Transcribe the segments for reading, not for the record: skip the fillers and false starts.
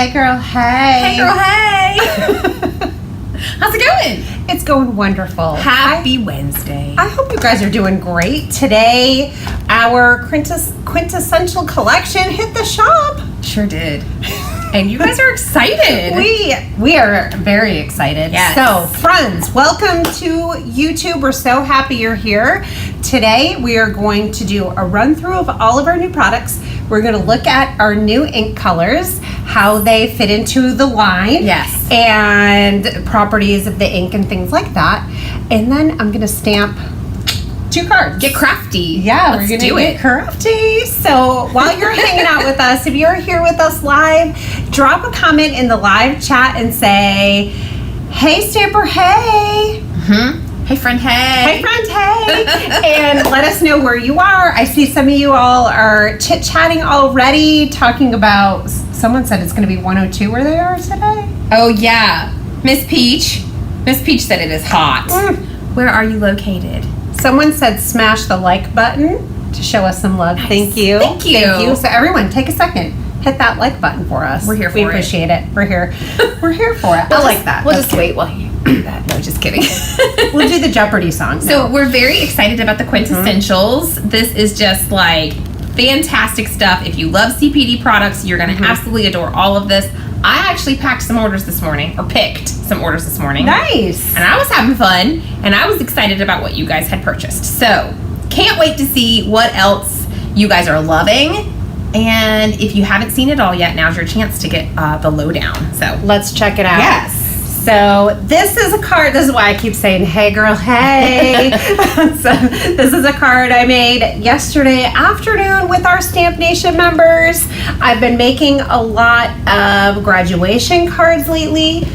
Hey girl, hey. Hey girl, hey. How's it going? It's going wonderful. Happy Wednesday. I hope you guys are doing great. Today, our Quint-Essential Collection hit the shop. Sure did. And you guys are excited. We are very excited. Yes. So, friends, welcome to YouTube. We're so happy you're here. Today, we are going to do a run through of all of our new products. We're going to look at our new ink colors, how they fit into the line. Yes. And properties of the ink and things like that. And then I'm going to stamp 2 cards. Get crafty. Yeah, Let's we're gonna do get it. crafty. So while you're hanging out with us, if you're here with us live, drop a comment in the live chat and say, "Hey Stamper, hey." Hey friend, hey. Hey friend, hey. And let us know where you are. I see some of you all are chit-chatting already, talking about, someone said it's gonna be 102 where they are today. Oh yeah. Miss Peach. Miss Peach said it is hot. Where are you located? Someone said smash the like button to show us some love. Nice. Thank you. Thank you. Thank you. So everyone, take a second. Hit that like button for us. We're here for We it. appreciate it. We're here. We're here for it. I like that. We'll That's just wait while you do that. No, just kidding. good. We'll do the Jeopardy song. So we're very excited about the Quint-Essentials. This is just like fantastic stuff. If you love CPD products, you're going to absolutely adore all of this. I actually packed some orders this morning, or picked some orders this morning. Nice. And I was having fun, and I was excited about what you guys had purchased. So, can't wait to see what else you guys are loving. And if you haven't seen it all yet, now's your chance to get the lowdown. So, Let's check it out. yes. So this is a card. This is why I keep saying, "Hey girl, hey." So this is a card I made yesterday afternoon with our Stamp Nation members. I've been making a lot of graduation cards lately.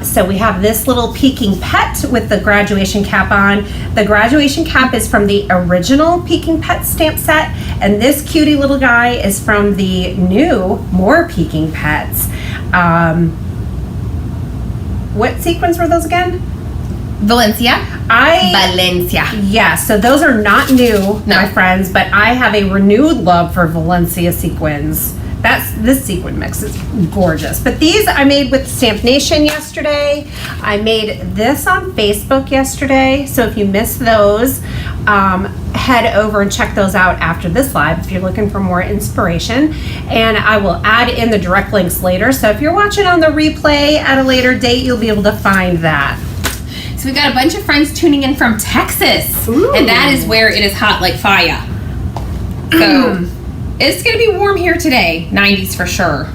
So we have this little peeking pet with the graduation cap on. The graduation cap is from the original peeking pet stamp set, and this cutie little guy is from the new more peeking pets. What sequins were those again? Valencia. Yeah, so those are not new, my friends, but I have a renewed love for Valencia sequins. This sequin mix is gorgeous. But these I made with Stamp Nation yesterday. I made this on Facebook yesterday. So if you missed those, head over and check those out after this live if you're looking for more inspiration. And I will add in the direct links later. So if you're watching on the replay at a later date, you'll be able to find that. So we've got a bunch of friends tuning in from Texas. Ooh. And that is where it is hot like fire. So it's going to be warm here today. 90s for sure.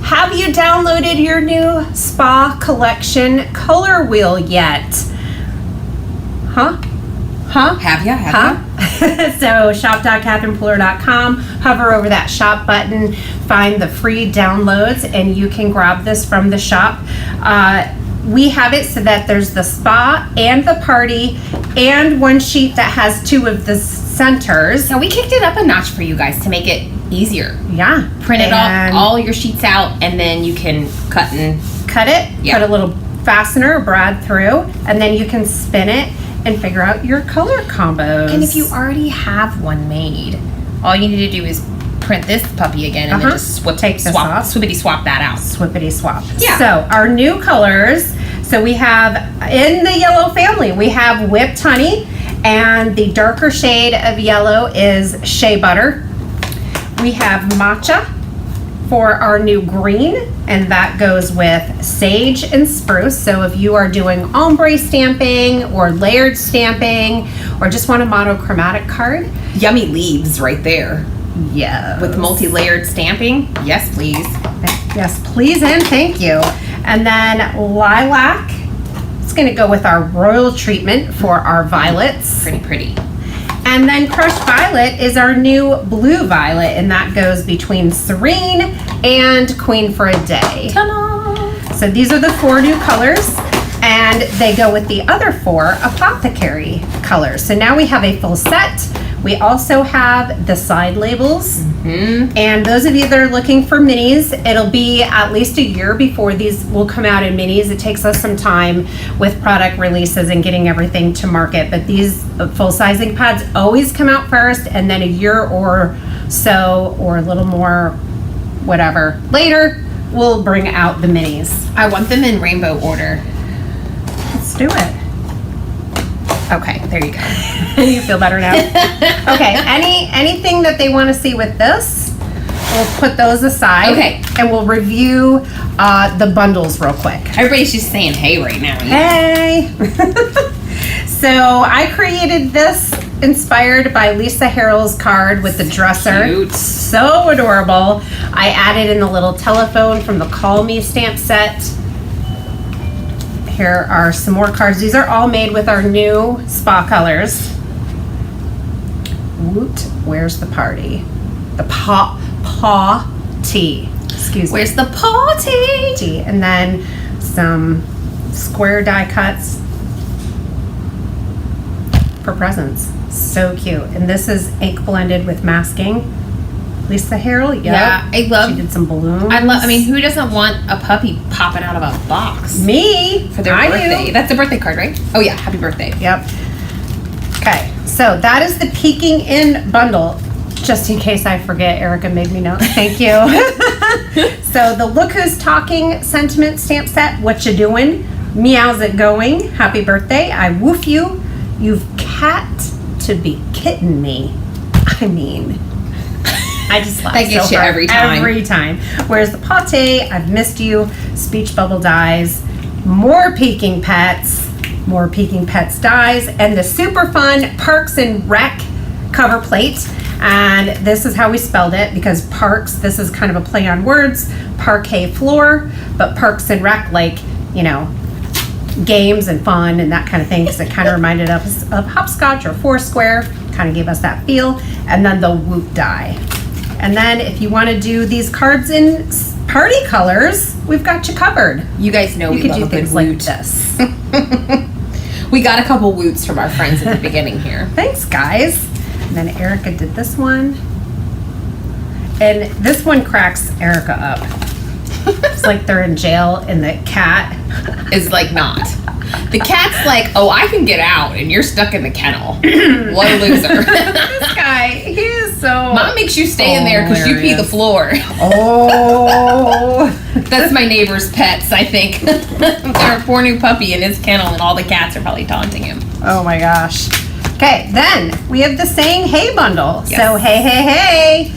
Have you downloaded your new Spa Collection color wheel yet? Huh? Have ya? So shop.catherinepuller.com, hover over that shop button, find the free downloads, and you can grab this from the shop. We have it so that there's the spa and the party and one sheet that has 2 of the centers. So we kicked it up a notch for you guys to make it easier. Yeah. Print it all your sheets out, and then you can cut it, put a little fastener or brad through, and then you can spin it and figure out your color combos. And if you already have one made, all you need to do is print this puppy again and then just swippity swap that out. Swippity swap. Yeah. So our new colors, so we have in the yellow family, we have Whipped Honey, and the darker shade of yellow is Shea Butter. We have Matcha for our new green, and that goes with Sage and Spruce. So if you are doing ombre stamping or layered stamping or just want a monochromatic card. Yummy leaves right there. Yeah. With multi-layered stamping. Yes, please. Yes, please and thank you. And then Lilac. It's going to go with our royal treatment for our violets. Pretty. And then Crushed Violet is our new blue violet, and that goes between Serene and Queen for a Day. Ta-da! So these are the 4 new colors, and they go with the other 4 Apothecary colors. So now we have a full set. We also have the side labels. And those of you that are looking for minis, it'll be at least a year before these will come out in minis. It takes us some time with product releases and getting everything to market. But these full-size ink pads always come out first, and then a year or so, or a little more, whatever, later, we'll bring out the minis. I want them in rainbow order. Let's do it. Okay, there you go. You feel better now? Okay, anything that they want to see with this, we'll put those aside. Okay. And we'll review the bundles real quick. Everybody's just saying hey right now. Hey! So I created this inspired by Lisa Harrell's card with the dresser. Cute. So adorable. I added in the little telephone from the Call Me stamp set. Here are some more cards. These are all made with our new spa colors. Woot, where's the party? The paw tea. Excuse me. Where's the party? And then some square die cuts for presents. So cute. And this is ink blended with masking. Lisa Harrell, yep. Yeah, I love. She did some balloons. I mean, who doesn't want a puppy popping out of a box? Me. For their birthday. That's a birthday card, right? Oh yeah, happy birthday. Yep. Okay, so that is the Peeking In bundle. Just in case I forget, Erica made me know. Thank you. So the Look Who's Talking sentiment stamp set. What you doing? Meow's it going? Happy birthday. I woof you. You've cat to be kitten me. I mean, I just laugh That gets so you hard every time. Every time. Where's the pate? I've missed you. Speech bubble dies. More Peking Pets. More Peking Pets dies. And the super fun Parks and Rec cover plate. And this is how we spelled it, because Parks, this is kind of a play on words. Parquet floor. But Parks and Rec, like, you know, games and fun and that kind of thing, because it kind of reminded us of hopscotch or Foursquare. Kind of gave us that feel. And then the Woot die. And then if you want to do these cards in party colors, we've got you covered. You guys know You we could love do a good things like woot. this. We got a couple woots from our friends at the beginning here. Thanks, guys. And then Erica did this one. And this one cracks Erica up. It's like they're in jail and the cat Is like not. The cat's like, oh, I can get out, and you're stuck in the kennel. What a loser. This guy, he is so... Mom makes you stay in there because you pee the floor. Oh. That's my neighbor's pets, I think. They're a poor new puppy in his kennel, and all the cats are probably taunting him. Oh my gosh. Okay, then we have the Saying Hey bundle. Yes. So hey, hey, hey.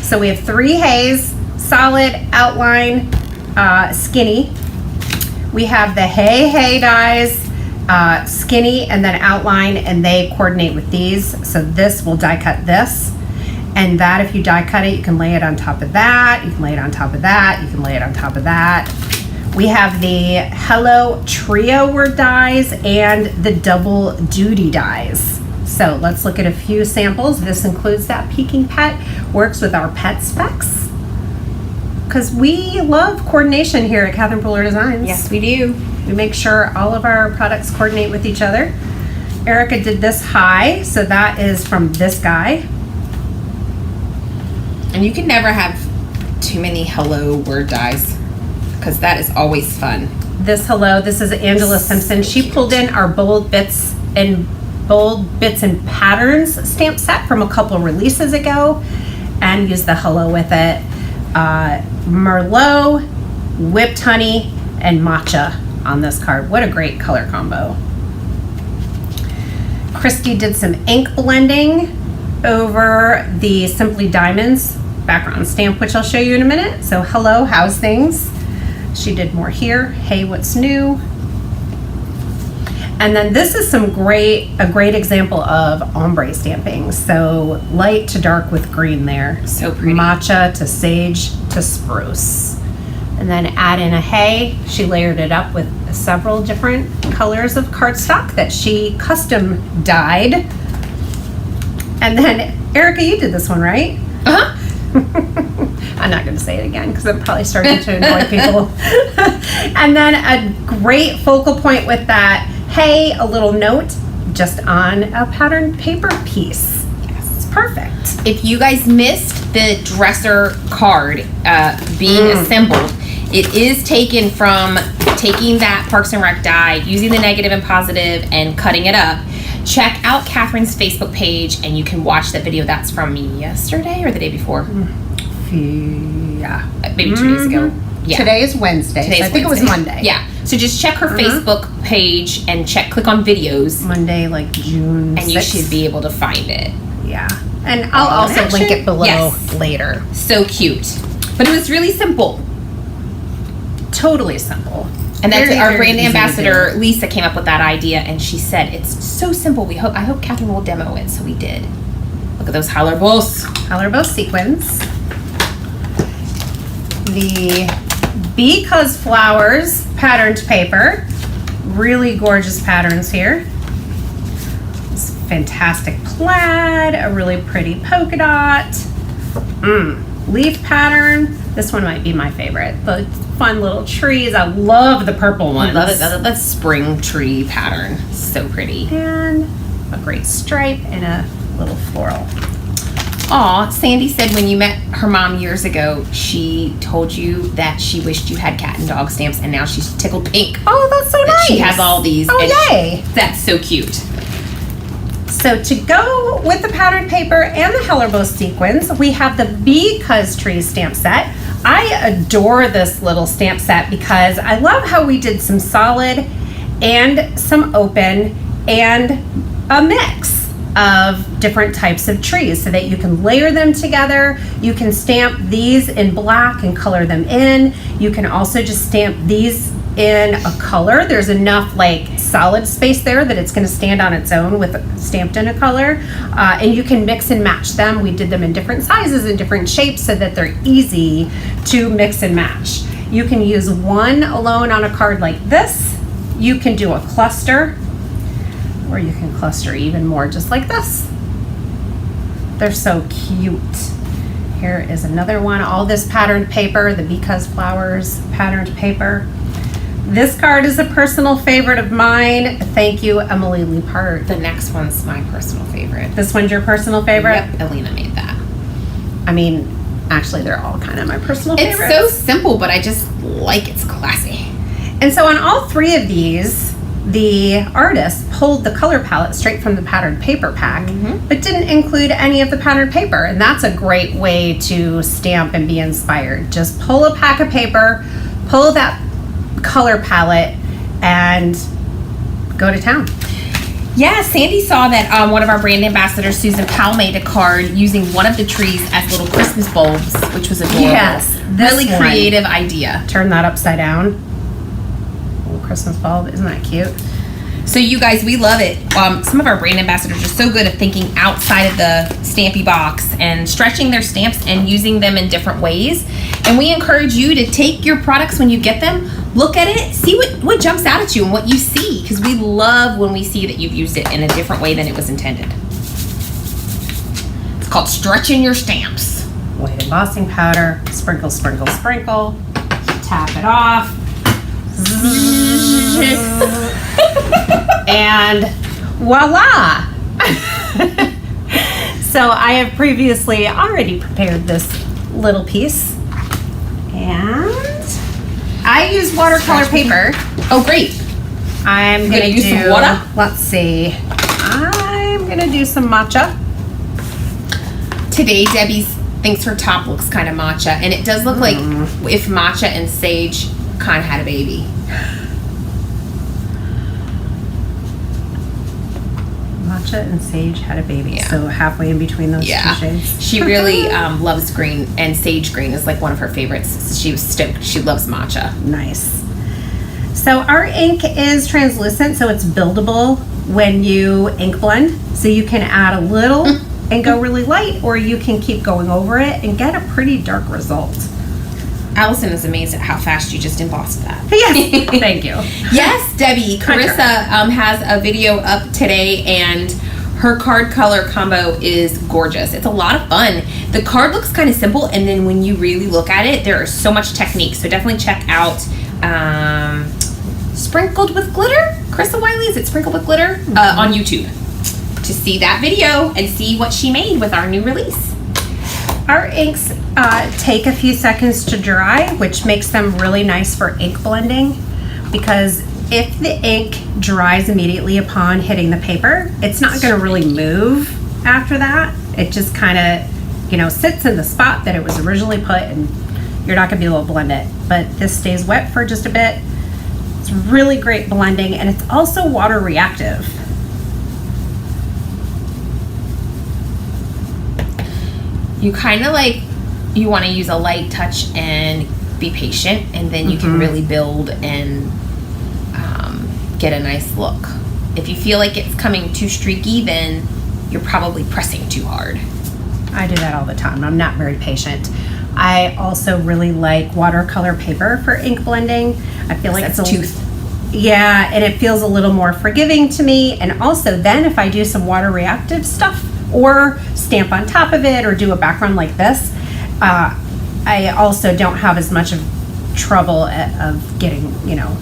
So we have 3 hays, solid, outline, skinny. We have the Hey Hey dies, skinny and then outline, and they coordinate with these. So this will die cut this. And that, if you die cut it, you can lay it on top of that. You can lay it on top of that. You can lay it on top of that. We have the Hello Trio word dies and the Double Duty dies. So let's look at a few samples. This includes that Peking Pet, works with our pet specs. Because we love coordination here at Catherine Puller Designs. Yes, we do. We make sure all of our products coordinate with each other. Erica did this high, so that is from this guy. And you can never have too many hello word dies, because that is always fun. This is Angela Simpson. She pulled in our bold bits and patterns stamp set from a couple releases ago and used the hello with it. Merlot, whipped honey, and matcha on this card. What a great color combo. Christy did some ink blending over the Simply Diamonds background stamp, which I'll show you in a minute. So hello, how's things? She did more here. Hey, what's new? And then this is a great example of ombre stamping. So light to dark with green there. So pretty. Matcha to sage to spruce. And then add in a hay. She layered it up with several different colors of cardstock that she custom dyed. And then Erica, you did this one, right? Uh-huh. I'm not going to say it again because I'm probably starting to annoy people. And then a great focal point with that, hey, a little note just on a patterned paper piece. Yes, it's perfect. If you guys missed the dresser card being assembled, it is taken from taking that Parks and Rec die, using the negative and positive, and cutting it up. Check out Catherine's Facebook page, and you can watch that video. That's from yesterday or the day before? Yeah. Maybe 2 days ago. Yeah. Today is Wednesday. Today's so I think Wednesday. it was Monday. Yeah. So just check her Facebook page and click on videos. Monday, like June 6th. And you should be able to find it. Yeah. And I'll also link it below later. So cute. But it was really simple. Totally simple. And that's Very, our very brand easy to ambassador, Lisa, came up with that idea, and she said it's so simple. I hope Catherine will demo it, so we did. Look at those Hallerbos. Hallerbos sequins. The Because Flowers patterned paper. Really gorgeous patterns here. This fantastic plaid, a really pretty polka dot. Leaf pattern. This one might be my favorite. The fun little trees. I love the purple ones. I love it. That spring tree pattern. So pretty. And a great stripe and a little floral. Aw, Sandy said when you met her mom years ago, she told you that she wished you had cat and dog stamps, and now she's tickled pink. Oh, that's so nice. She has all these. Oh, yay. That's so cute. So to go with the patterned paper and the Hallerbos sequins, we have the Because Trees stamp set. I adore this little stamp set because I love how we did some solid and some open and a mix of different types of trees so that you can layer them together. You can stamp these in black and color them in. You can also just stamp these in a color. There's enough like solid space there that it's going to stand on its own with stamped in a color, and you can mix and match them. We did them in different sizes and different shapes so that they're easy to mix and match. You can use one alone on a card like this. You can do a cluster, or you can cluster even more just like this. They're so cute. Here is another one. All this patterned paper, the Because Flowers patterned paper. This card is a personal favorite of mine. Thank you, Emily Leapart. The next one's my personal favorite. This one's your personal favorite? Yep, Alina made that. I mean, actually, they're all kind of my personal It's favorites. so simple, but I just like it's classy. And so on all three of these, the artist pulled the color palette straight from the patterned paper pack, but didn't include any of the patterned paper. And that's a great way to stamp and be inspired. Just pull a pack of paper, pull that color palette, and go to town. Yeah, Sandy saw that one of our brand ambassadors, Susan Powell, made a card using one of the trees as little Christmas bulbs, which was adorable. Yes, this really one. creative idea. Turn that upside down. Little Christmas bulb, isn't that cute? So you guys, we love it. Some of our brand ambassadors are so good at thinking outside of the stampy box and stretching their stamps and using them in different ways. And we encourage you to take your products when you get them, look at it, see what jumps out at you and what you see, because we love when we see that you've used it in a different way than it was intended. It's called stretching your stamps. White embossing powder, sprinkle, sprinkle, sprinkle, tap it off. And voila! So I have previously already prepared this little piece, and I use watercolor paper. Oh, great. I'm gonna use some water? Let's see. I'm gonna do some matcha. Today, Debbie thinks her top looks kind of matcha, and it does look like if matcha and sage kind of had a baby. Matcha and sage had a baby, Yeah. so halfway in between those two shades. She really loves green, and sage green is like one of her favorites. So she was stoked. She loves matcha. Nice. So our ink is translucent, so it's buildable when you ink blend. So you can add a little and go really light, or you can keep going over it and get a pretty dark result. Allison is amazed at how fast you just embossed that. Yes, thank you. Yes, Debbie. Carissa has a video up today, and her card color combo is gorgeous. It's a lot of fun. The card looks kind of simple, and then when you really look at it, there is so much technique. So definitely check out Sprinkled with Glitter. Carissa Wiley, is it Sprinkled with Glitter? On YouTube to see that video and see what she made with our new release. Our inks take a few seconds to dry, which makes them really nice for ink blending, because if the ink dries immediately upon hitting the paper, it's not going to really move after that. It just kind of, sits in the spot that it was originally put and you're not going to be able to blend it. But this stays wet for just a bit. It's really great blending, and it's also water reactive. You kind of like, you want to use a light touch and be patient, and then you can really build and get a nice look. If you feel like it's coming too streaky, then you're probably pressing too hard. I do that all the time. I'm not very patient. I also really like watercolor paper for ink blending. I feel like it's a tooth. Yeah, and it feels a little more forgiving to me. And also then if I do some water reactive stuff or stamp on top of it or do a background like this, I also don't have as much of trouble of getting,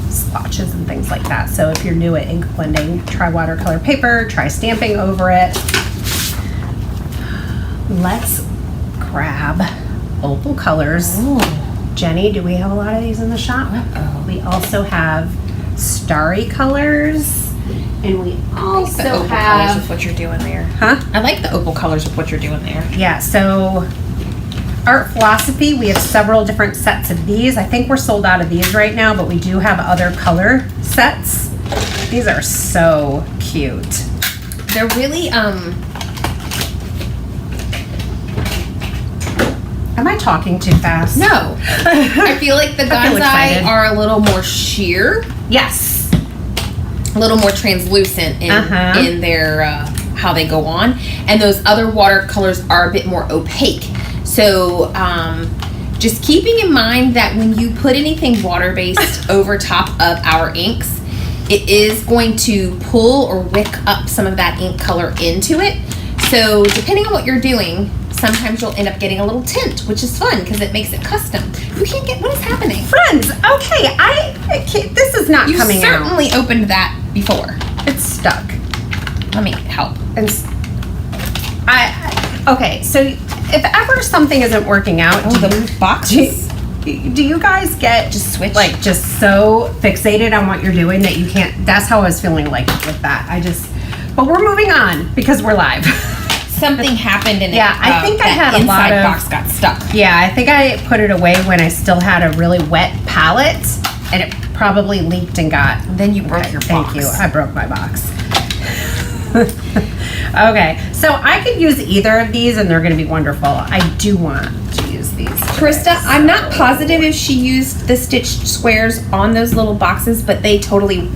splotches and things like that. So if you're new at ink blending, try watercolor paper, try stamping over it. Let's grab opal colors. Ooh. Jenny, do we have a lot of these in the shop? Uh-oh. We also have starry colors, and we also I like the opal colors with what you're doing there. Huh? I like the opal colors with what you're doing there. Yeah, so Art Philosophy, we have several different sets of these. I think we're sold out of these right now, but we do have other color sets. These are so cute. They're really, Am I talking too fast? no. I feel like the I feel Gonzai excited. are a little more sheer, Yes. a little more translucent in their, how they go on. And those other watercolors are a bit more opaque. So, just keeping in mind that when you put anything water-based over top of our inks, it is going to pull or wick up some of that ink color into it. So, depending on what you're doing, sometimes you'll end up getting a little tint, which is fun because it makes it custom. You can't get, what is happening? Friends, okay, I can't, this is not You coming out. certainly opened that before. It's stuck. Let me help. And okay, so if ever something isn't working out, The boxes. do you guys get Just switch. like just so fixated on what you're doing that you can't? That's how I was feeling like with that. But we're moving on because we're live. Something happened and Yeah, I think I that had a lot inside of- box got stuck. Yeah, I think I put it away when I still had a really wet palette, and it probably leaked and got. Then you broke your box. Thank you. I broke my box. Okay, so I could use either of these, and they're going to be wonderful. I do want to use these. Krista, I'm not positive if she used the stitched squares on those little boxes, but the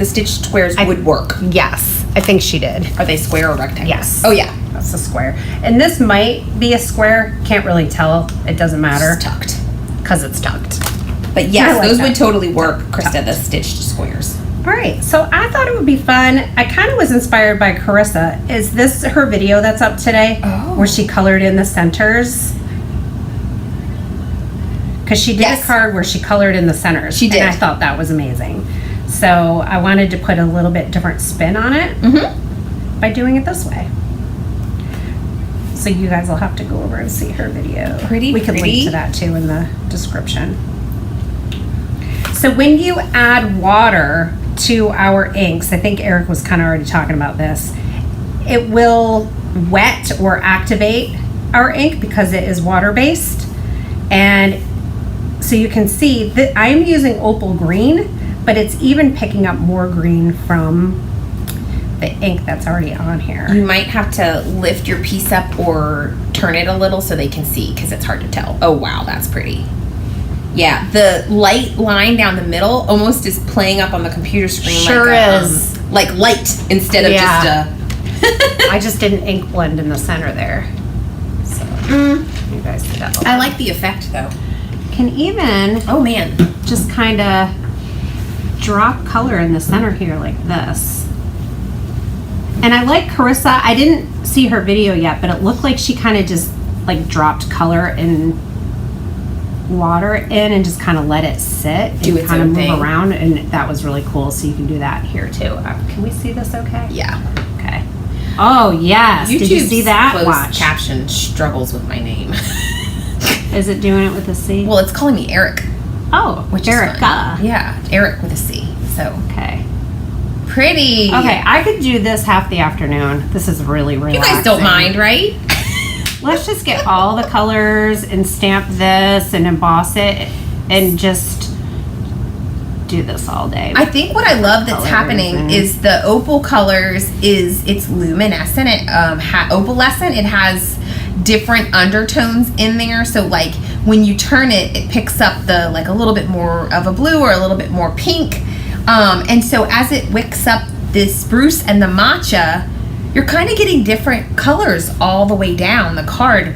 stitched squares would work. Yes, I think she did. Are they square or rectangle? Yes. Oh, yeah. That's a square. And this might be a square. Can't really tell. It doesn't matter. It's tucked. Because it's tucked. But yes, I like those that. would totally work, Krista, the stitched squares. All right, so I thought it would be fun. I kind of was inspired by Carissa. Is this her video that's up today? Oh. Where she colored in the centers? Because she did Yes. a card where she colored in the centers. She did. And I thought that was amazing. So I wanted to put a little bit different spin on it by doing it this way. So you guys will have to go over and see her video. We can link to that too in the description. So when you add water to our inks, I think Eric was kind of already talking about this, it will wet or activate our ink because it is water-based. And so you can see that I'm using opal green, but it's even picking up more green from the ink that's already on here. You might have to lift your piece up or turn it a little so they can see because it's hard to tell. Oh, wow, that's pretty. Yeah, the light line down the middle almost is playing up on the computer screen. Sure like is. Like light instead of just a... I just didn't ink blend in the center there. So you guys see that. I like the effect though. Can even Oh man. just kind of drop color in the center here like this. And I like Carissa. I didn't see her video yet, but it looked like she kind of just like dropped color and water in and just kind of let it sit Do and its kind of own move thing. around, and that was really cool. So you can do that here too. Can we see this okay? Yeah. Okay. Oh yes. Did you see that? Closed Watch. caption struggles with my name. Is it doing it with a C? Well, it's calling me Eric, Oh, which Erica. is fun. Yeah, Eric with a C. So Okay. pretty. Okay, I could do this half the afternoon. This is really You relaxing. guys don't mind, right? Let's just get all the colors and stamp this and emboss it. and just do this all day. I think what I love that's happening is the opal colors it's luminescent. Opalescent. It has different undertones in there. So like when you turn it, it picks up the like a little bit more of a blue or a little bit more pink. And so as it wicks up the spruce and the matcha, you're kind of getting different colors all the way down the card.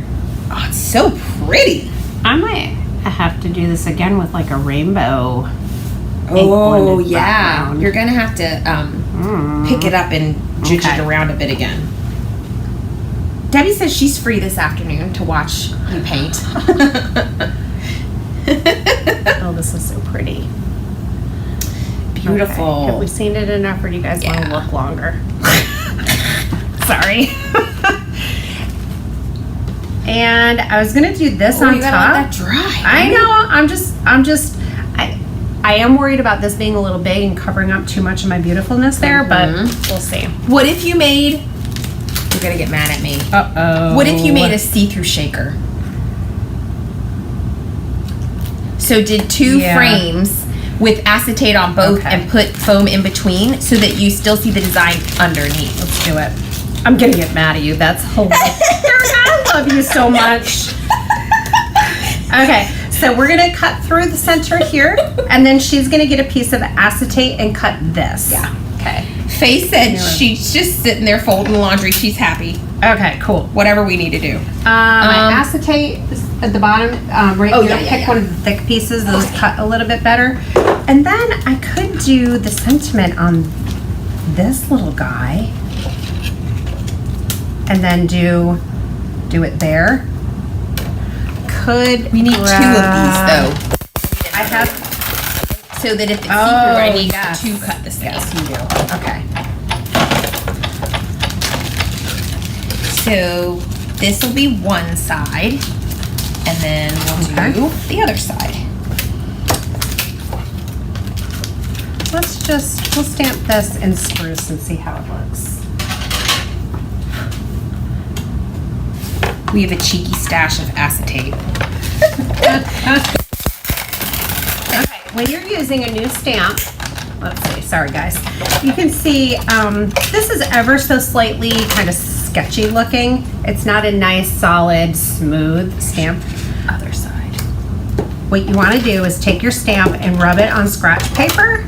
Oh, it's so pretty. I might have to do this again with like a rainbow. Oh yeah, background. You're gonna have to pick it up and judge it around a bit again. Debbie says she's free this afternoon to watch you paint. Oh, this is so pretty. Beautiful. Okay. Have we seen it enough, or do you guys want to look longer? Sorry. And I was gonna do this on you top. Gotta let that dry. I know. I am worried about this being a little big and covering up too much of my beautifulness there, but we'll see. What if you made? You're gonna get mad at me. Uh-oh. What if you made a see-through shaker? So did two frames with acetate on both and put foam in between so that you still see the design underneath. Let's do it. I'm gonna get mad at you. That's hilarious. I love you so much. Okay, so we're gonna cut through the center here, and then she's gonna get a piece of acetate and cut this. Yeah. Okay. Faye said she's just sitting there folding laundry. She's happy. Okay, cool. Whatever we need to do. My acetate is at the bottom, right here. Pick one of the thick pieces. Those cut a little bit better. And then I could do the sentiment on this little guy, and then do it there. We need 2 of these though. I have, so that if it's see-through, I need to cut the space. Yes, you do. Okay. So this will be one side, and then we'll do the other side. We'll stamp this in spruce and see how it looks. We have a cheeky stash of acetate. Okay, when you're using a new stamp, let's see, sorry guys, you can see this is ever so slightly kind of sketchy looking. It's not a nice, solid, smooth stamp. Other side. What you want to do is take your stamp and rub it on scratch paper,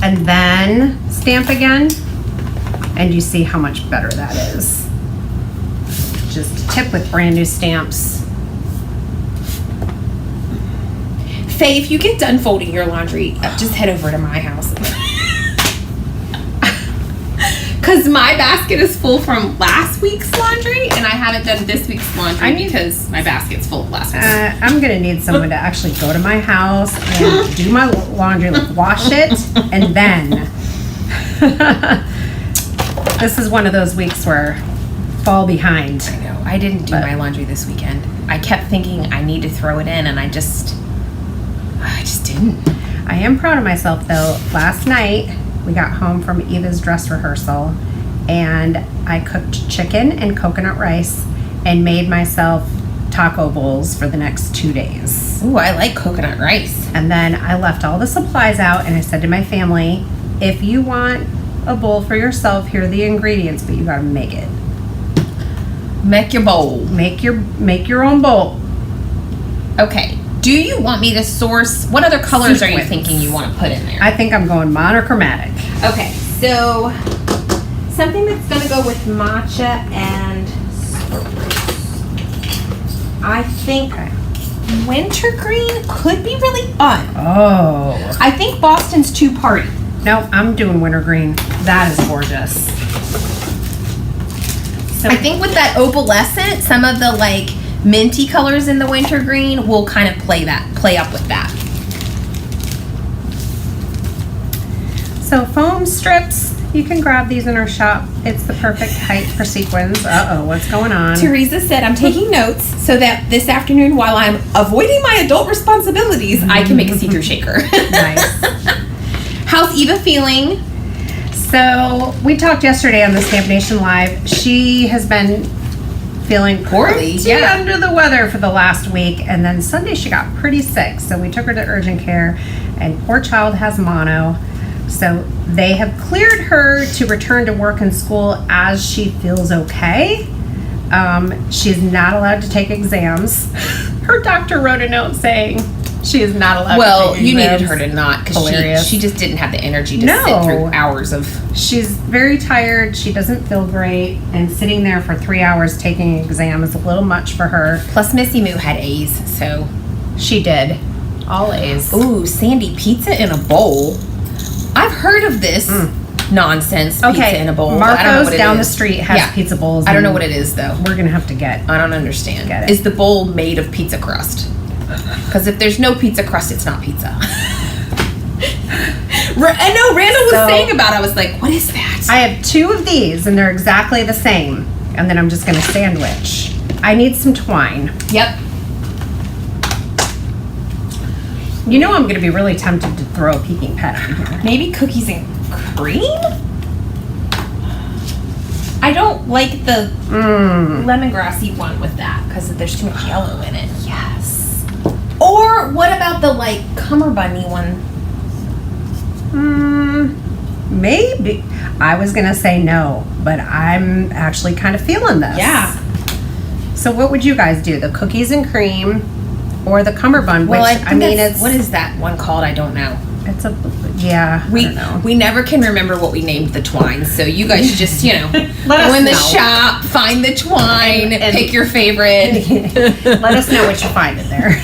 and then stamp again, and you see how much better that is. Just a tip with brand new stamps. Faye, if you get done folding your laundry, just head over to my house. Because my basket is full from last week's laundry, and I haven't done this week's laundry because my basket's full of last week's. I'm going to need someone to actually go to my house and do my laundry, like wash it, and then. This is one of those weeks where fall behind. I know. I didn't do my laundry this weekend. I kept thinking I need to throw it in, and I just didn't. I am proud of myself though. Last night we got home from Eva's dress rehearsal, and I cooked chicken and coconut rice and made myself taco bowls for the next 2 days. Ooh, I like coconut rice. And then I left all the supplies out, and I said to my family, if you want a bowl for yourself, here are the ingredients, but you gotta make it. Make your bowl. Make your own bowl. Okay. Do you want me to source? What other colors Sequins. are you thinking you want to put in there? I think I'm going monochromatic. Okay, so something that's going to go with matcha and spruce. I think wintergreen could be really fun. Oh. I think Boston's too party. No, I'm doing wintergreen. That is gorgeous. So I think with that opalescent, some of the like minty colors in the wintergreen will kind of play up with that. So foam strips, you can grab these in our shop. It's the perfect height for sequins. Uh-oh, what's going on? Teresa said, I'm taking notes so that this afternoon, while I'm avoiding my adult responsibilities, I can make a see-through shaker. Nice. How's Eva feeling? So we talked yesterday on the Stamp Nation Live. She has been feeling Poorly, pretty yeah. under the weather for the last week, and then Sunday she got pretty sick, so we took her to urgent care, and poor child has mono. So they have cleared her to return to work and school as she feels okay. She's not allowed to take exams. Her doctor wrote a note saying she is not allowed to take Well, exams. you needed her to not, because Hilarious. she just didn't have the energy to No. sit through hours of... She's very tired. She doesn't feel great. And sitting there for 3 hours taking an exam is a little much for her. Plus, Missy Moo had A's, so... She did. All A's. Ooh, Sandy, pizza in a bowl. I've heard of this nonsense, pizza in a bowl. but I don't know Marco's what it down the is. street has Yeah. pizza bowls. I don't know and what it is, though. We're going to have to get. I don't understand. Get it. Is the bowl made of pizza crust? Because if there's no pizza crust, it's not pizza. I know, Randall was saying about it. I was like, what is that? I have 2 of these, and they're exactly the same. And then I'm just going to sandwich. I need some twine. Yep. You know I'm going to be really tempted to throw a peeking pet on here. Maybe cookies and cream? I don't like the lemongrassy one with that because there's too much yellow in it. Yes. Or what about the like cummerbunny one? Maybe. I was going to say no, but I'm actually kind of feeling this. Yeah. So what would you guys do? The cookies and cream or the cummerbund? Well, which, I mean, it's... what is that one called? I don't know. It's a... Yeah, I don't know. We never can remember what we named the twine, so you guys just, you know, go in the shop, find the twine, And pick your favorite. Let us know what you find in there.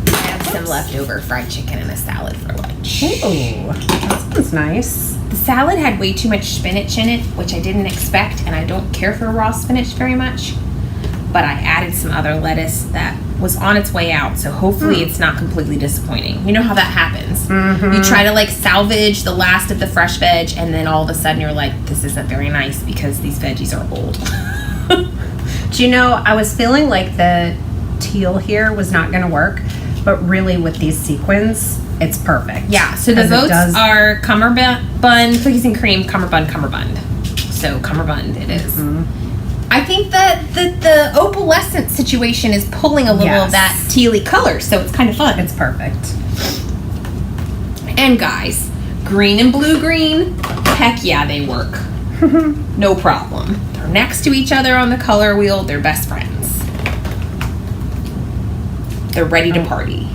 I have some leftover fried chicken and a salad for lunch. Ooh, that sounds nice. The salad had way too much spinach in it, which I didn't expect, and I don't care for raw spinach very much. But I added some other lettuce that was on its way out, so hopefully it's not completely disappointing. You know how that happens. You try to like salvage the last of the fresh veg, and then all of a sudden you're like, this isn't very nice because these veggies are old. Do you know, I was feeling like the teal here was not going to work, but really with these sequins, it's perfect. Yeah, so the 'Cause it votes does- are cummerbund, cookies and cream, cummerbund. So cummerbund it is. I think that the opalescent situation is pulling a little of that tealy color, so it's kind of fun. It's perfect. And guys, green and blue-green, heck yeah, they work. No problem. They're next to each other on the color wheel. They're best friends. They're ready to party.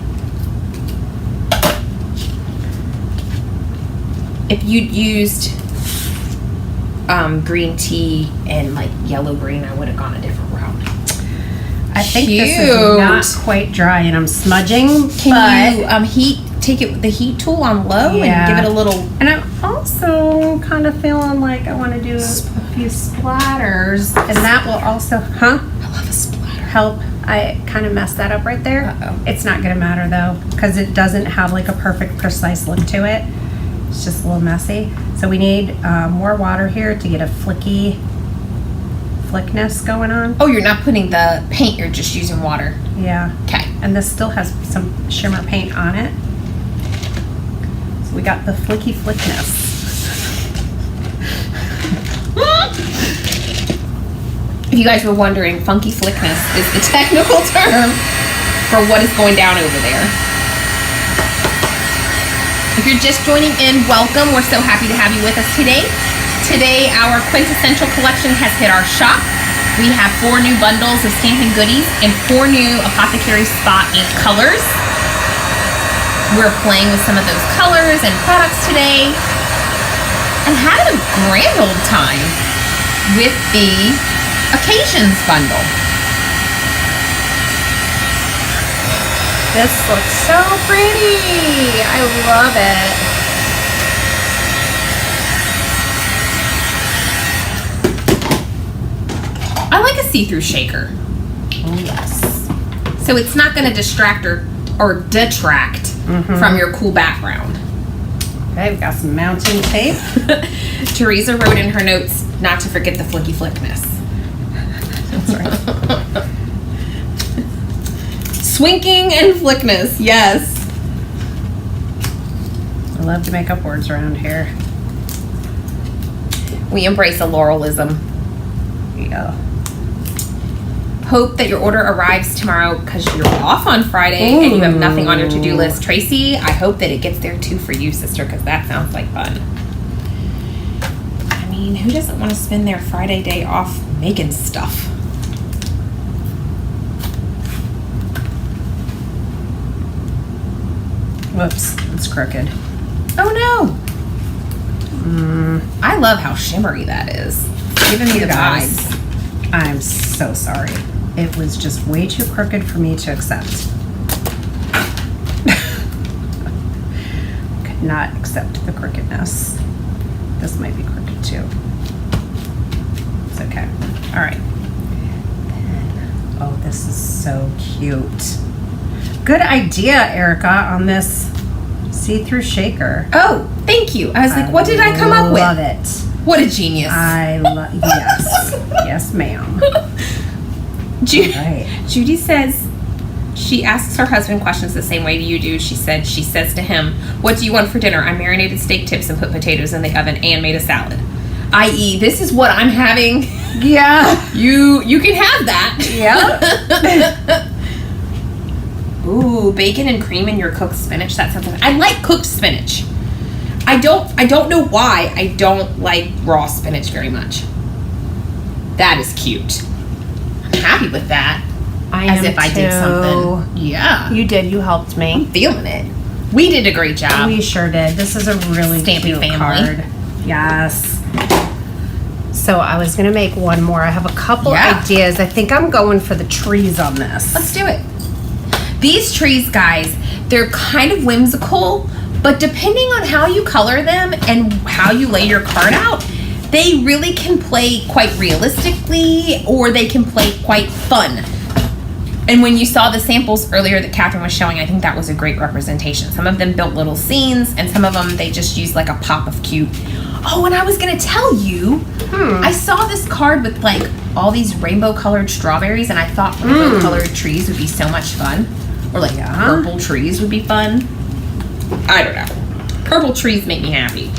If you'd used green tea and like yellow green, I would have gone a different route. I think this is not quite dry, and I'm smudging. Can you take it with the heat tool on low and give it a little... And I'm also kind of feeling like I want to do a few splatters, and that will also, I love a splatter. help. I kind of messed that up right there. Uh-oh. It's not going to matter though, because it doesn't have like a perfect, precise look to it. It's just a little messy. So we need more water here to get a flickness going on. Oh, you're not putting the paint, you're just using water. Yeah. Okay. And this still has some shimmer paint on it. So we got the flickness. If you guys were wondering, funky flickness is the technical term for what is going down over there. If you're just joining in, welcome. We're so happy to have you with us today. Today, our Quint-Essential Collection has hit our shop. We have 4 new bundles of stamping goodies and 4 new Apothecary Spot ink colors. We're playing with some of those colors and products today and having a grand old time with the Occasions bundle. This looks so pretty. I love it. I like a see-through shaker. Oh, yes. So it's not going to distract or detract from your cool background. Okay, we've got some mounting tape. Teresa wrote in her notes not to forget the flickness. That's right. Swinking and flickness, yes. I love to make up words around here. We embrace a Laurelism. Yeah. Hope that your order arrives tomorrow because you're off on Friday and you have nothing on your to-do list. Tracy, I hope that it gets there too for you, sister, because that sounds like fun. I mean, who doesn't want to spend their Friday day off making stuff? Whoops, it's crooked. Oh no! I love how shimmery that is. It's giving me the vibes. I'm so sorry. It was just way too crooked for me to accept. Could not accept the crookedness. This might be crooked too. It's okay. All right. Oh, this is so cute. Good idea, Erica, on this see-through shaker. Oh, thank you. I was like, what did I come up with? Love it. What a genius. I love, yes. Yes, ma'am. Right. Judy says she asks her husband questions the same way you do. She says to him, what do you want for dinner? I marinated steak tips and put potatoes in the oven and made a salad. I.e., this is what I'm having. Yeah. You can have that. Yeah. Ooh, bacon and cream in your cooked spinach. That sounds like, I like cooked spinach. I don't know why I don't like raw spinach very much. That is cute. I'm happy with that. As if I did something. Yeah. You did. You helped me. I'm feeling it. We did a great job. We sure did. This is a really Stampy cute family. card. Yes. So I was going to make one more. I have a couple ideas. I think I'm going for the trees on this. Let's do it. These trees, guys, they're kind of whimsical, but depending on how you color them and how you lay your card out, they really can play quite realistically or they can play quite fun. And when you saw the samples earlier that Catherine was showing, I think that was a great representation. Some of them built little scenes and some of them they just used like a pop of cute. Oh, and I was gonna tell you, I saw this card with like all these rainbow colored strawberries and I thought rainbow colored trees would be so much fun. Or like purple trees would be fun. I don't know. Purple trees make me happy.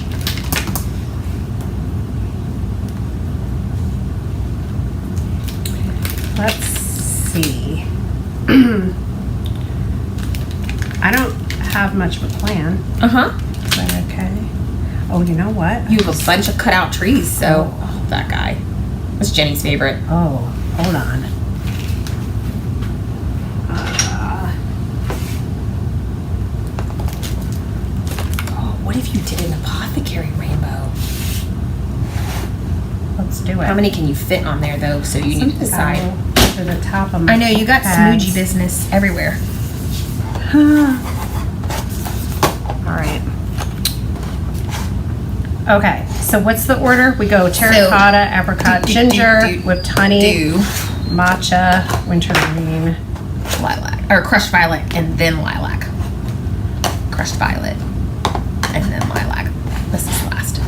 Let's see. I don't have much of a plan. But okay. Oh, you know what? You have a bunch of cutout trees, so that guy. That's Jenny's favorite. Oh, hold on. What if you did an Apothecary Rainbow? Let's do it. How many can you fit on there, though? So you need to decide. To the top of my I know, you got pads. smoochie business everywhere. All right. Okay, so what's the order? We go terracotta, apricot, ginger, whipped honey, matcha, wintergreen, lilac. Or crushed violet and then lilac. Crushed violet and then lilac. This is last.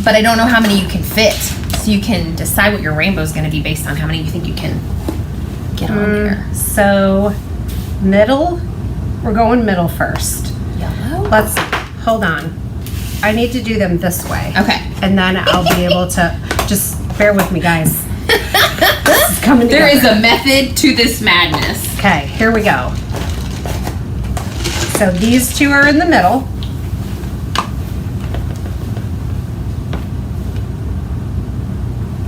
But I don't know how many you can fit. So you can decide what your rainbow is going to be based on how many you think you can get on there. So middle, we're going middle first. Yellow? Let's, hold on. I need to do them this way. Okay. And then I'll be able to, just bear with me, guys. This is coming together. There is a method to this madness. Okay, here we go. So these two are in the middle.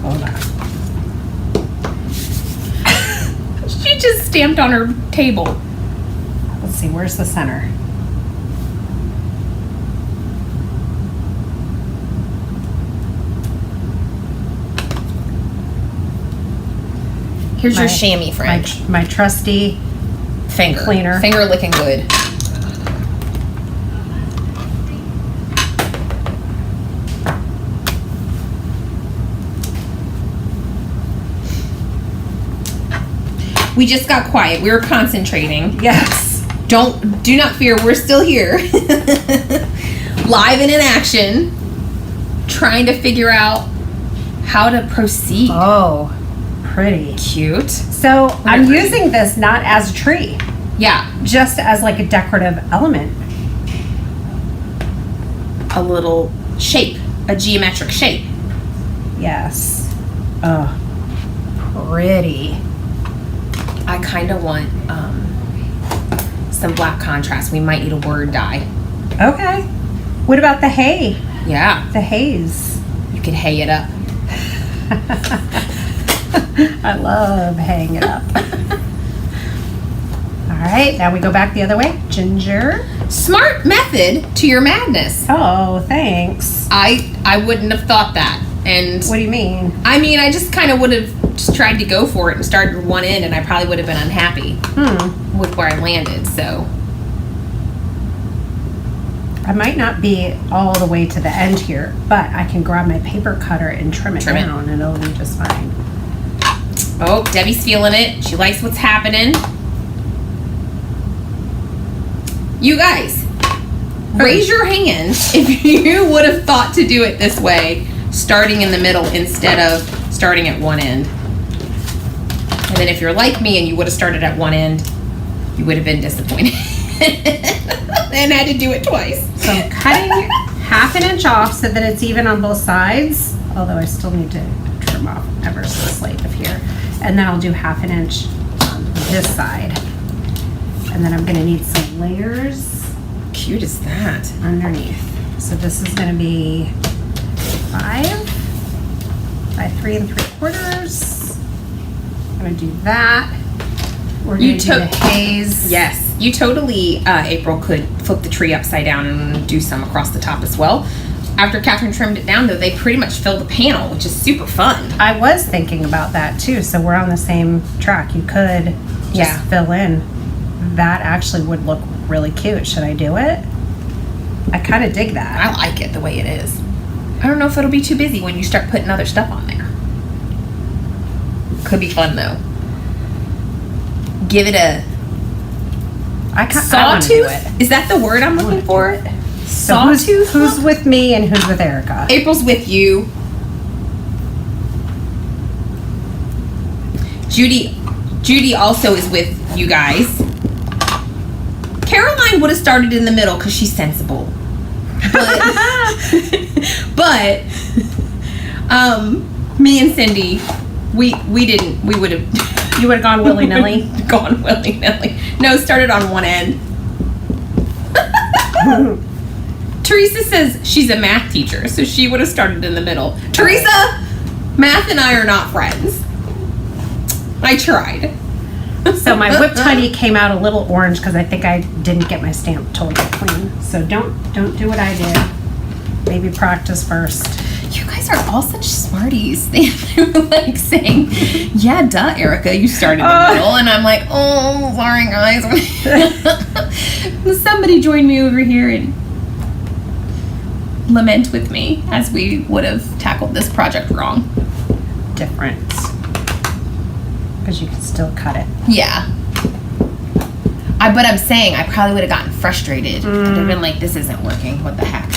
Hold on. She just stamped on her table. Let's see, where's the center? Here's your chamois, friend. My trusty Finger cleaner. Finger looking good. We just got quiet. We were concentrating. Yes. Do not fear. We're still here. Live and in action. Trying to figure out how to proceed. Oh, pretty. Cute. So I'm using this not as a tree, Yeah. just as like a decorative element. a little shape, a geometric shape. Yes. Oh, pretty. I kind of want some black contrast. We might need a word dye. Okay. What about the hay? Yeah. The haze. You could hay it up. I love haying it up. All right, now we go back the other way. Ginger. Smart method to your madness. Oh, thanks. I wouldn't have thought that. And What do you mean? I mean, I just kind of would have just tried to go for it and started with one end, and I probably would have been unhappy with where I landed. So I might not be all the way to the end here, but I can grab my paper cutter and trim it down, and it'll be just fine. Oh, Debbie's feeling it. She likes what's happening. You guys, raise your hand if you would have thought to do it this way, starting in the middle instead of starting at one end. And then if you're like me and you would have started at one end, you would have been disappointed and had to do it twice. So I'm cutting 1/2 inch off so that it's even on both sides, although I still need to trim off ever so slight of here. And then I'll do 1/2 inch on this side. And then I'm gonna need some layers Cute is that? underneath. So this is gonna be 5 by 3 3/4. I'm gonna do that. We're gonna do the haze. Yes, you totally, April, could flip the tree upside down and do some across the top as well. After Catherine trimmed it down, though, they pretty much filled the panel, which is super fun. I was thinking about that too, so we're on the same track. You could just fill in. That actually would look really cute. Should I do it? I kind of dig that. I like it the way it is. I don't know if it'll be too busy when you start putting other stuff on there. Could be fun, though. Give it a I wanna do sawtooth? it. Is that the word I'm looking for? So Sawtooth? who's with me and who's with Erica? April's with you. Judy also is with you guys. Caroline would have started in the middle because she's sensible. But me and Cindy, we didn't. We would have. You would have gone willy-nilly? Gone willy-nilly. No, started on one end. Teresa says she's a math teacher, so she would have started in the middle. Teresa, math and I are not friends. I tried. So my whipped honey came out a little orange because I think I didn't get my stamp totally clean. So don't do what I did. Maybe practice first. You guys are all such smarties. They were like saying, yeah, duh, Erica, you started in the middle. And I'm like, oh, sorry, guys. Somebody join me over here and lament with me as we would have tackled this project wrong. Different. Because you can still cut it. Yeah. But I'm saying I probably would have gotten frustrated. I'd have been like, this isn't working. What the heck?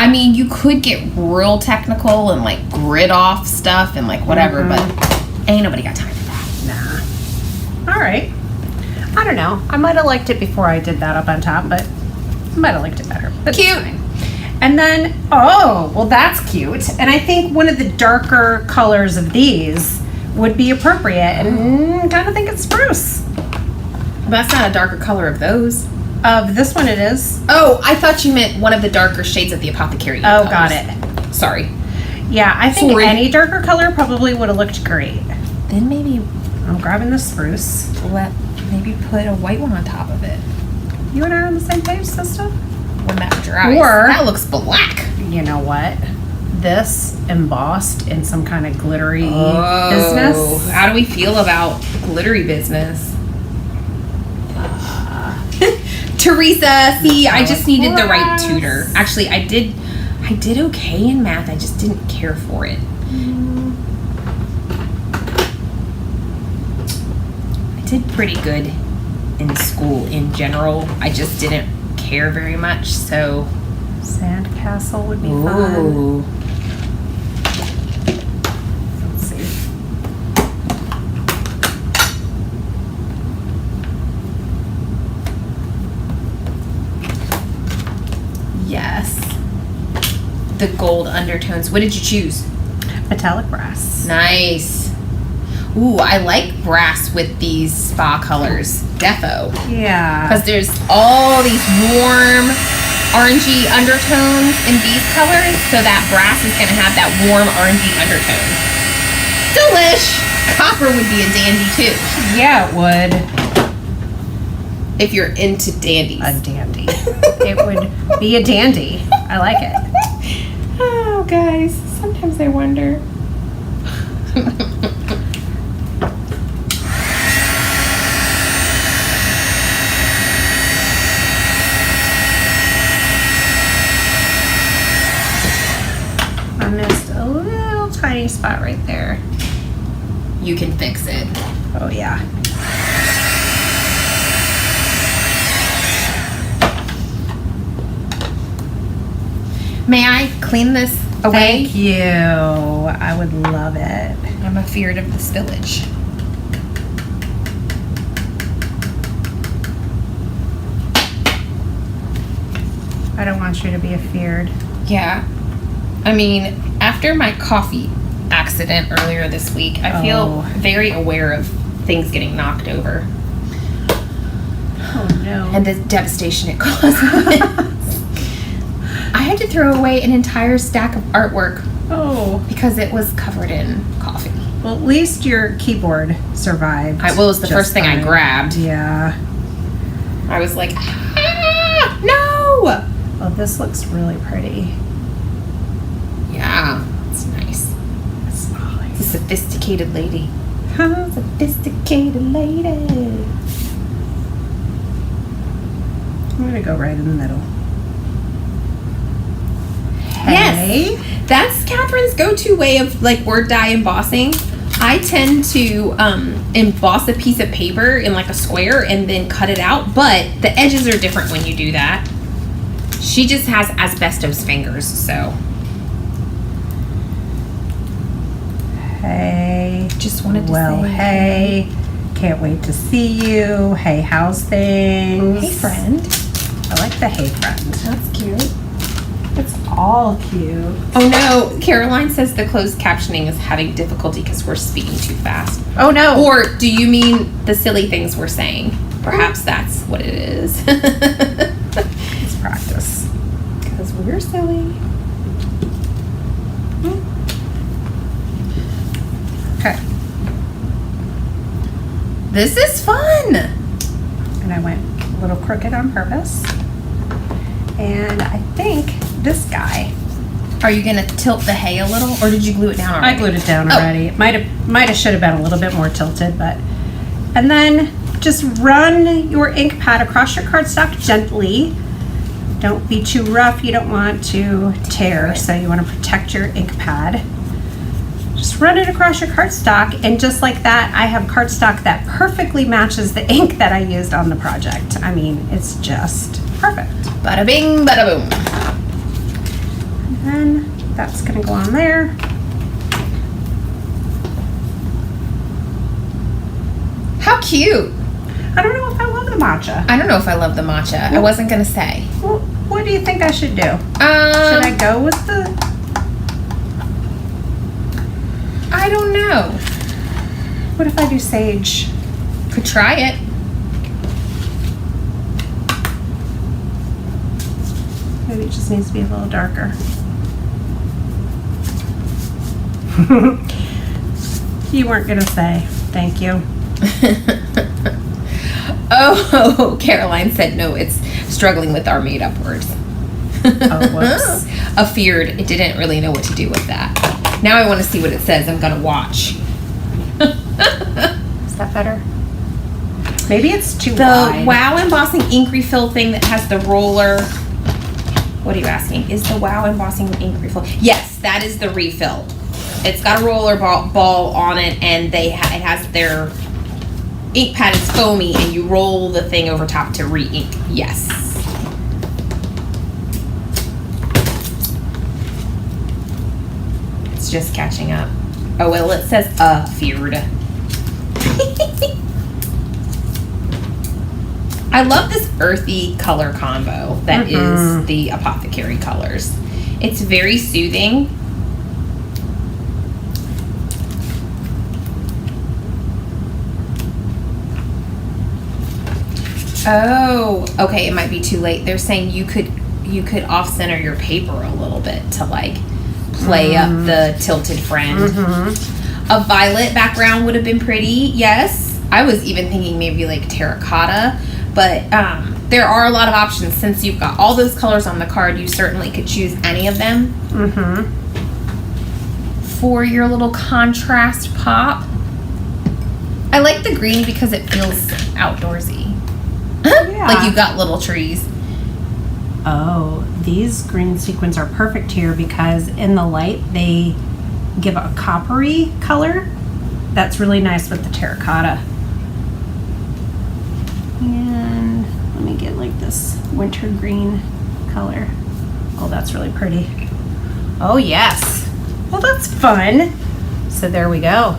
I mean, you could get real technical and like grid off stuff and like whatever, but ain't nobody got time for that. Nah. All right. I don't know. I might have liked it before I did that up on top, but I might have liked it better. But Cute. it's fine. And then, oh, well, that's cute. And I think one of the darker colors of these would be appropriate, and kind of think it's spruce. That's not a darker color of those. Of this one, it is. Oh, I thought you meant one of the darker shades of the Apothecary Oh, colors. got it. Sorry. Yeah, I think Sorry. any darker color probably would have looked great. Then maybe I'm grabbing the spruce. maybe put a white one on top of it. You and I are on the same page, sister? When that dries. Or- that looks black. You know what? This embossed in some kind of glittery business. How do we feel about glittery business? Teresa, see, I just needed the right tutor. Actually, I did okay in math. I just didn't care for it. I did pretty good in school in general. I just didn't care very much, so. Sandcastle would be fun. Ooh. Let's see. the gold undertones. What did you choose? Metallic brass. Nice. Ooh, I like brass with these spa colors. Defo. Yeah. Because there's all these warm orangey undertones in these colors, so that brass is going to have that warm orangey undertone. Delish! Copper would be a dandy too. Yeah, it would. If you're into dandies. A dandy. It would be a dandy. I like it. Oh, guys. Sometimes I wonder. I missed a little tiny spot right there. You can fix it. Oh, yeah. May I clean this away? Thank you. I would love it. I'm afeared of the spillage. I don't want you to be afeared. Yeah. I mean, after my coffee accident earlier this week, I feel very aware of things getting knocked over. Oh, no. And the devastation it causes. I had to throw away an entire stack of artwork Oh. because it was covered in coffee. Well, at least your keyboard survived. Well, it was the just first thing I fine. grabbed. Yeah. I was like, ah, no! Oh, this looks really pretty. Yeah, it's nice. It's It's a nice. sophisticated lady. Huh? Sophisticated lady. I'm going to go right in the middle. Yes. That's Catherine's go-to way of like word dye embossing. I tend to emboss a piece of paper in like a square and then cut it out, but the edges are different when you do that. She just has asbestos fingers, so. Hey. Just wanted to Well, say. hey. Can't wait to see you. Hey, how's things? Hey, friend. I like the hey friend. That's cute. It's all cute. Oh no, Caroline says the closed captioning is having difficulty because we're speaking too fast. Oh no. Or do you mean the silly things we're saying? Perhaps that's what it is. It's practice. Because we're silly. Okay. This is fun. And I went a little crooked on purpose. And I think this guy. Are you gonna tilt the hay a little, or did you glue it down already? I glued it down Oh. already. It might have should have been a little bit more tilted, but. And then just run your ink pad across your cardstock gently. Don't be too rough. You don't want to tear, so you want to protect your ink pad. Just run it across your cardstock, and just like that, I have cardstock that perfectly matches the ink that I used on the project. I mean, it's just perfect. Bada bing, bada boom. And then that's gonna go on there. How cute. I don't know if I love the matcha. I don't know if I love the matcha. I wasn't gonna say. Well, what do you think I should do? Should I go with the... I don't know. What if I do sage? Could try it. Maybe it just needs to be a little darker. You weren't gonna say. Thank you. Oh, Caroline said no, it's struggling with our made up words. Oh, whoops. Afeared. It didn't really know what to do with that. Now I want to see what it says. I'm gonna watch. Is that better? Maybe it's too The wide. Wow Embossing ink refill thing that has the roller. What are you asking? Is the Wow Embossing ink refill? Yes, that is the refill. It's got a roller ball on it, and it has their ink pad is foamy, and you roll the thing over top to re-ink. Yes. It's just catching up. Oh well, it says feared. I love this earthy color combo that is the Apothecary colors. It's very soothing. Oh, okay, it might be too late. They're saying you could off-center your paper a little bit to like play up the tilted friend. A violet background would have been pretty, yes. I was even thinking maybe like terracotta, but there are a lot of options. Since you've got all those colors on the card, you certainly could choose any of them for your little contrast pop. I like the green because it feels outdoorsy. Like you've got little trees. Oh, these green sequins are perfect here because in the light they give a coppery color. That's really nice with the terracotta. And let me get like this winter green color. Oh, that's really pretty. Oh, yes. Well, that's fun. So there we go.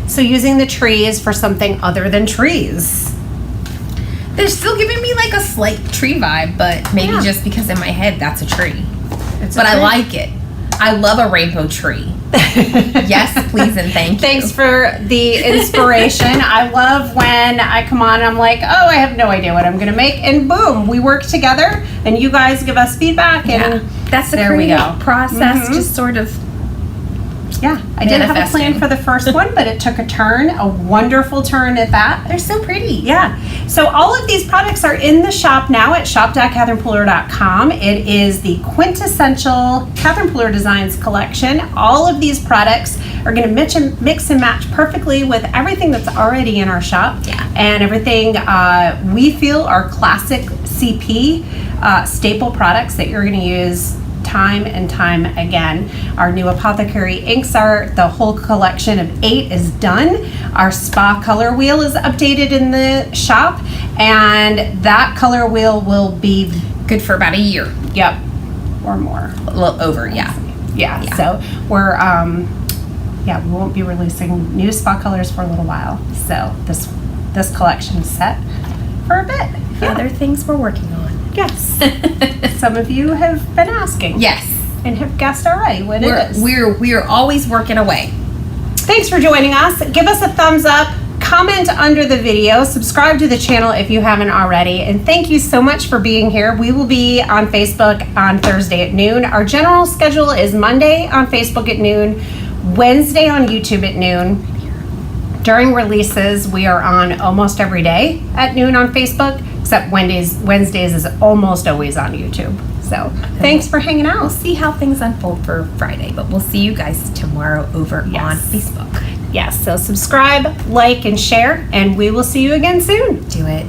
So using the trees for something other than trees. They're still giving me like a slight tree vibe, but maybe just because in my head that's a tree. But I like it. I love a rainbow tree. Yes, please and thank you. Thanks for the inspiration. I love when I come on and I'm like, oh, I have no idea what I'm going to make. And boom, we work together and you guys give us feedback. And that's the creative process, just sort of. Yeah, I didn't have a plan for the first one, but it took a turn, a wonderful turn at that. They're so pretty. Yeah. So all of these products are in the shop now at shop.catherinepooler.com. It is the Quint-Essential Catherine Pooler Designs collection. All of these products are going to mix and match perfectly with everything that's already in our shop. Yeah. And everything we feel are classic CP staple products that you're going to use time and time again. Our new Apothecary Inks are, the whole collection of 8 is done. Our spa color wheel is updated in the shop, and that color wheel will be good for about a year. Yep. Or more. A little over, yeah. So we're we won't be releasing new spa colors for a little while. So this collection is set for a bit. Other things we're working on. Yes. Some of you have been asking. Yes. And have guessed already what it is. We're always working away. Thanks for joining us. Give us a thumbs up, comment under the video, subscribe to the channel if you haven't already, and thank you so much for being here. We will be on Facebook on Thursday at noon. Our general schedule is Monday on Facebook at noon, Wednesday on YouTube at noon. During releases, we are on almost every day at noon on Facebook, except Wednesdays is almost always on YouTube. So thanks for hanging out. We'll see how things unfold for Friday, but we'll see you guys tomorrow over on Facebook. Yes, so subscribe, like, and share, and we will see you again soon. Do it.